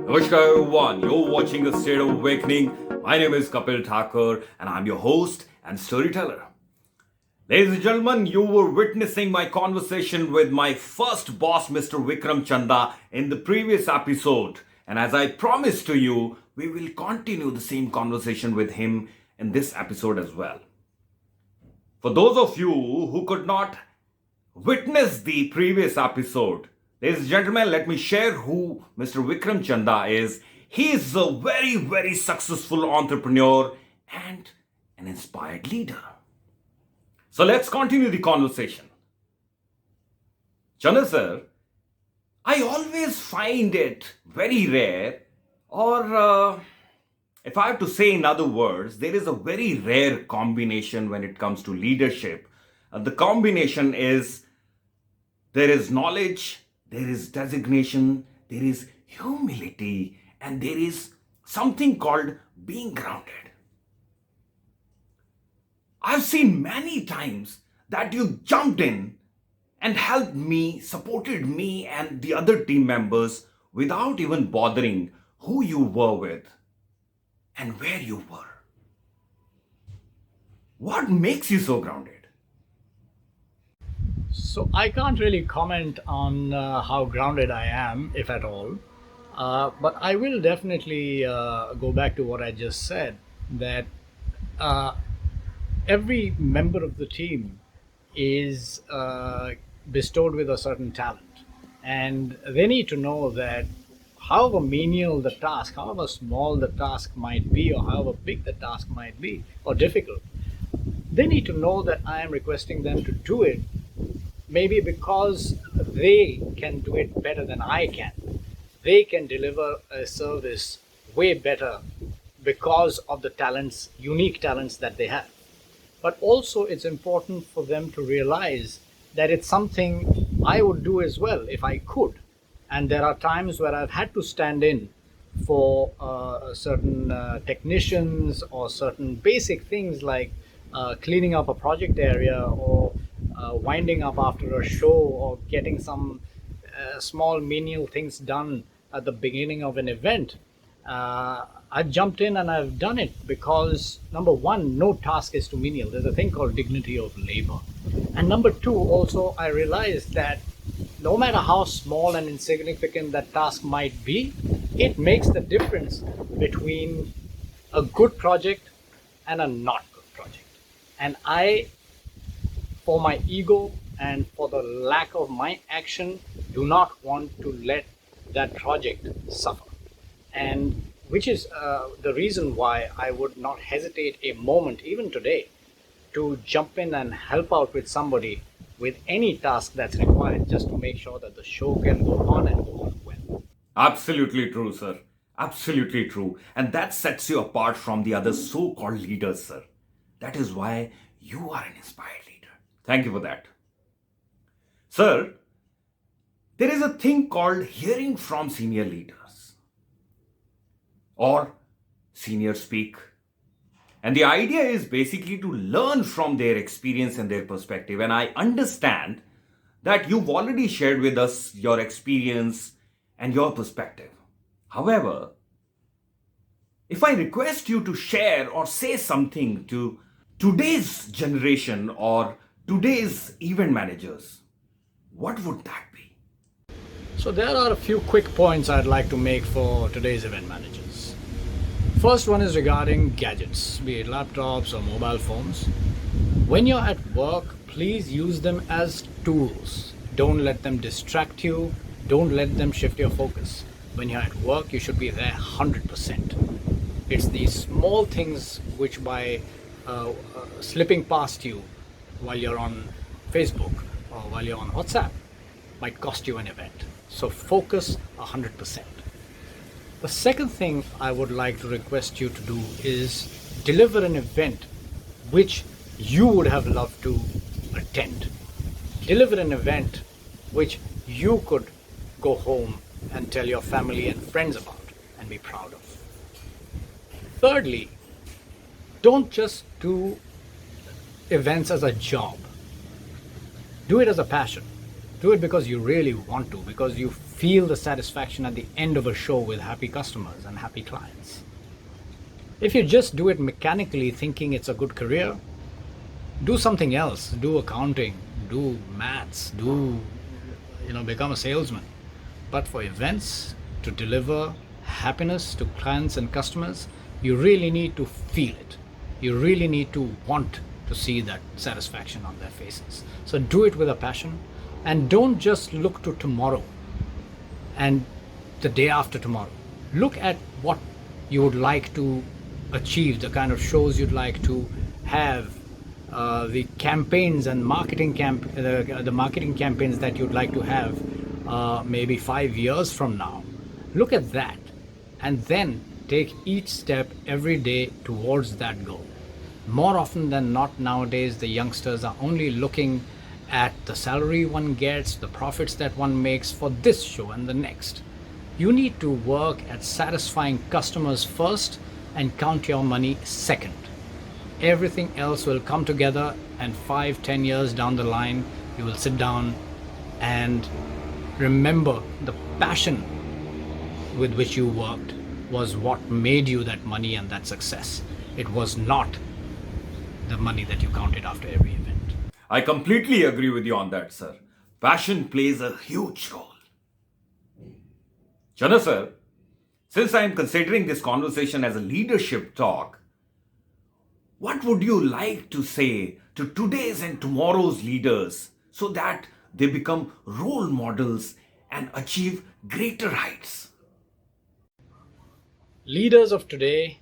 Namaskar everyone, you're watching A State of Awakening. My name is Kapiil Thakur and I'm your host and storyteller. Ladies and gentlemen, you were witnessing my conversation with my first boss, Mr. Vikram Chanda, in the previous episode. And as I promised to you, we will continue the same conversation with him in this episode as well. For those of you who could not witness the previous episode, ladies and gentlemen, let me share who Mr. Vikram Chanda is. He is a very, very successful entrepreneur and an inspired leader. So let's continue the conversation. Chanda sir, I always find it very rare, or if I have to say in other words, there is a very rare combination when it comes to leadership. The combination is there is knowledge, there is designation, there is humility, and there is something called being grounded. I've seen many times that you jumped in and helped me, supported me and the other team members without even bothering who you were with and where you were. What makes you so grounded? So I can't really comment on how grounded I am, if at all. But I will definitely go back to what I just said, that every member of the team is bestowed with a certain talent. And they need to know that however menial the task, however small the task might be, or however big the task might be, or difficult, they need to know that I am requesting them to do it, maybe because they can do it better than I can. They can deliver a service way better because of the talents, unique talents that they have. But also it's important for them to realize that it's something I would do as well if I could. And there are times where I've had to stand in for certain technicians or certain basic things like cleaning up a project area, or winding up after a show, or getting some small menial things done at the beginning of an event. I've jumped in and I've done it because, number one, no task is too menial. There's a thing called dignity of labor. And number two, also, I realized that no matter how small and insignificant that task might be, it makes the difference between a good project and a not good project. And I, for my ego and for the lack of my action, do not want to let that project suffer. And which is the reason why I would not hesitate a moment, even today, to jump in and help out with somebody with any task that's required, just to make sure that the show can go on and go on well. Absolutely true, sir. Absolutely true. And that sets you apart from the other so-called leaders, sir. That is why you are an inspired leader. Thank you for that. Sir, there is a thing called hearing from senior leaders or senior speak. And the idea is basically to learn from their experience and their perspective. And I understand that you've already shared with us your experience and your perspective. However, if I request you to share or say something to today's generation or today's event managers, what would that be? So there are a few quick points I'd like to make for today's event managers. First one is regarding gadgets, be it laptops or mobile phones. When you're at work, please use them as tools. Don't let them distract you. Don't let them shift your focus. When you're at work, you should be there 100%. It's these small things which, by slipping past you while you're on Facebook or while you're on WhatsApp, might cost you an event. So focus 100%. The second thing I would like to request you to do is deliver an event which you would have loved to attend. Deliver an event which you could go home and tell your family and friends about and be proud of. Thirdly, don't just do events as a job. Do it as a passion. Do it because you really want to, because you feel the satisfaction at the end of a show with happy customers and happy clients. If you just do it mechanically thinking it's a good career, do something else. Do accounting, do maths, become a salesman. But for events, to deliver happiness to clients and customers, you really need to feel it. You really need to want to see that satisfaction on their faces. So do it with a passion, and don't just look to tomorrow and the day after tomorrow. Look at what you would like to achieve, the kind of shows you'd like to have, the campaigns and the marketing campaigns that you'd like to have maybe 5 years from now. Look at that, and then take each step every day towards that goal. More often than not nowadays, the youngsters are only looking at the salary one gets, the profits that one makes for this show and the next. You need to work at satisfying customers first and count your money second. Everything else will come together, and 5-10 years down the line, you will sit down and remember the passion with which you worked was what made you that money and that success. It was not the money that you counted after every event. I completely agree with you on that, sir. Passion plays a huge role. Chanda sir, since I am considering this conversation as a leadership talk, what would you like to say to today's and tomorrow's leaders so that they become role models and achieve greater heights? Leaders of today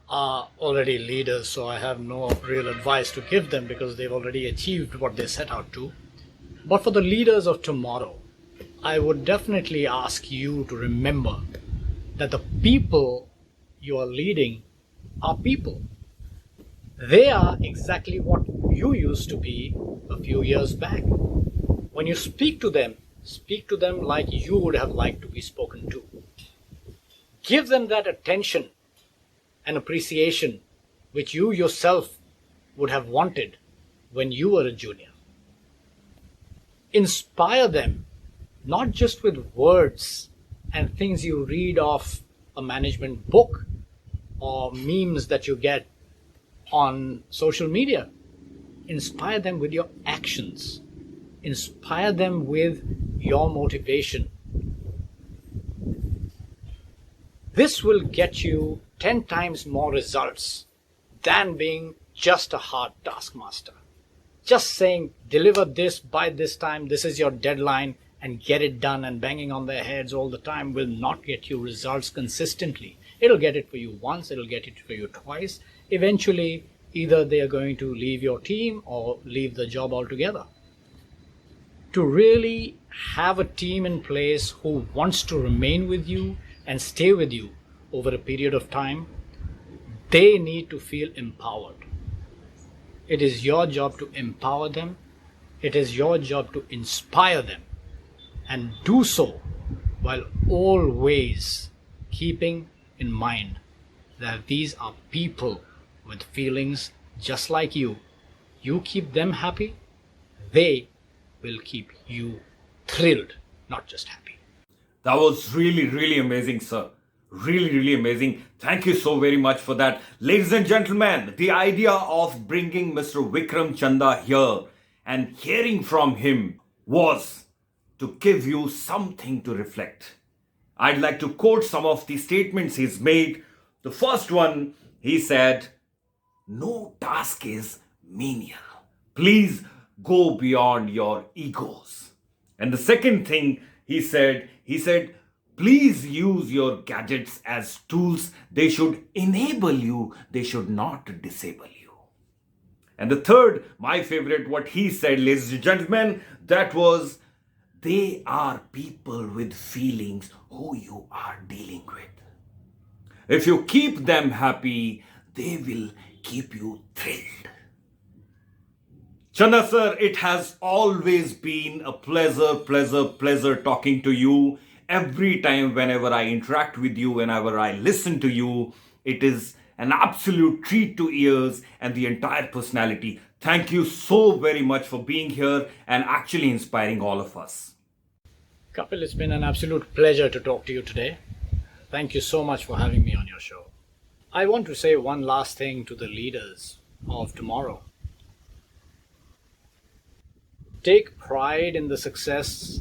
are already leaders, so I have no real advice to give them because they've already achieved what they set out to. But for the leaders of tomorrow, I would definitely ask you to remember that the people you are leading are people. They are exactly what you used to be a few years back. When you speak to them like you would have liked to be spoken to. Give them that attention and appreciation which you yourself would have wanted when you were a junior. Inspire them, not just with words and things you read off a management book or memes that you get on social media. Inspire them with your actions. Inspire them with your motivation. This will get you 10 times more results than being just a hard taskmaster. Just saying, deliver this by this time, this is your deadline, and get it done, and banging on their heads all the time will not get you results consistently. It'll get it for you once, it'll get it for you twice. Eventually, either they are going to leave your team or leave the job altogether. To really have a team in place who wants to remain with you and stay with you over a period of time, they need to feel empowered. It is your job to empower them. It is your job to inspire them, and do so while always keeping in mind that these are people with feelings just like you. You keep them happy, they will keep you thrilled, not just happy. That was really, really amazing, sir. Really, really amazing. Thank you so very much for that. Ladies and gentlemen, the idea of bringing Mr. Vikram Chanda here and hearing from him was to give you something to reflect. I'd like to quote some of the statements he's made. The first one, he said, "No task is menial. Please go beyond your egos." And the second thing he said, "Please use your gadgets as tools. They should enable you. They should not disable you." And the third, my favorite, what he said, ladies and gentlemen, that was, "They are people with feelings who you are dealing with. If you keep them happy, they will keep you thrilled." Chanda sir, it has always been a pleasure talking to you. Every time, whenever I interact with you, whenever I listen to you, it is an absolute treat to ears and the entire personality. Thank you so very much for being here and actually inspiring all of us. Kapil, it's been an absolute pleasure to talk to you today. Thank you so much for having me on your show. I want to say one last thing to the leaders of tomorrow. Take pride in the success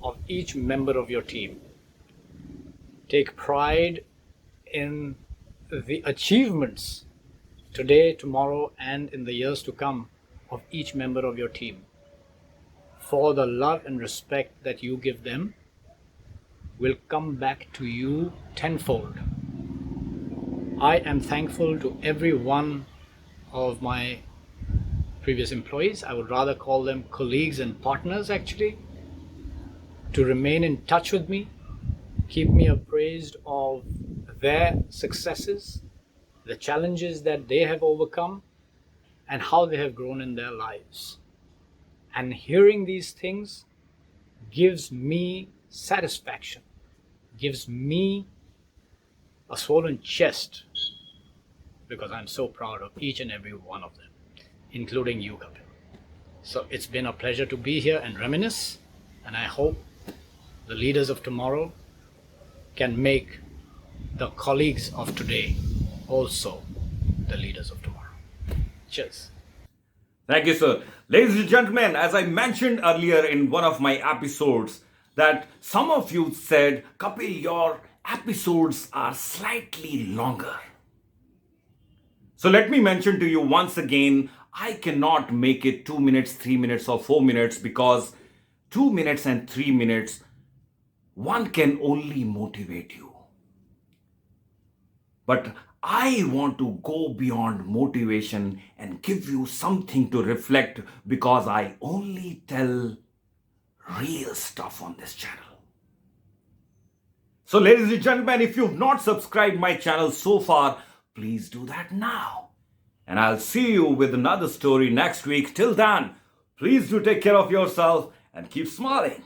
of each member of your team. Take pride in the achievements today, tomorrow, and in the years to come of each member of your team. For the love and respect that you give them will come back to you tenfold. I am thankful to every one of my previous employees. I would rather call them colleagues and partners actually, to remain in touch with me, keep me appraised of their successes, the challenges that they have overcome, and how they have grown in their lives. And hearing these things gives me satisfaction, gives me a swollen chest, because I'm so proud of each and every one of them, including you, Kapil. So it's been a pleasure to be here and reminisce, and I hope the leaders of tomorrow can make the colleagues of today also the leaders of tomorrow. Cheers. Thank you, sir. Ladies and gentlemen, as I mentioned earlier in one of my episodes, that some of you said, Kapil, your episodes are slightly longer. So let me mention to you once again, I cannot make it 2 minutes, 3 minutes, or 4 minutes, because 2 minutes and 3 minutes, one can only motivate you. But I want to go beyond motivation and give you something to reflect, because I only tell real stuff on this channel. So ladies and gentlemen, if you've not subscribed my channel so far, please do that now. And I'll see you with another story next week. Till then, please do take care of yourself and keep smiling.